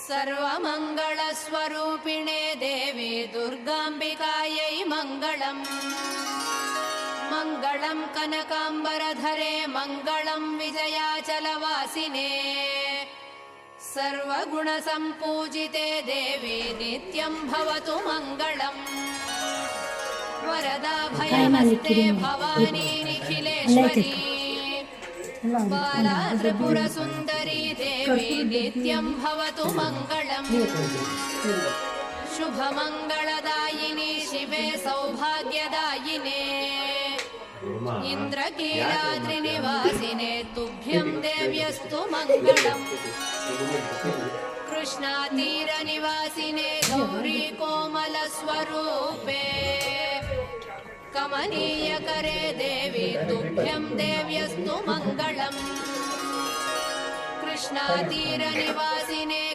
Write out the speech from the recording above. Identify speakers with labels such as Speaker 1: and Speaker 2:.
Speaker 1: सर्वमङ्गलस्वरूपिणे देवी दुर्गाम्बिकायै मङ्गलम्। मङ्गलं कनकाम्बरधरे मङ्गलं विजयाचलवासिने। सर्वगुणसम्पूजिते देवी नित्यं भवतु मङ्गलम्। वरदा भयहस्ते भवानी निखिलेश्वरी। बाला त्रिपुरसुन्दरी देवी नित्यं भवतु मङ्गलम्। शुभमङ्गलदायिनी शिवे सौभाग्यदायिने। इन्द्रकीलाद्रिनिवासिने तुभ्यं देव्यस्तु मङ्गलम्। कृष्णातीरनिवासिने गौरी कोमलस्वरूपे। कमनीयकरे देवी तुभ्यं देव्यस्तु मङ्गलम्। कृष्णातीरनिवासिने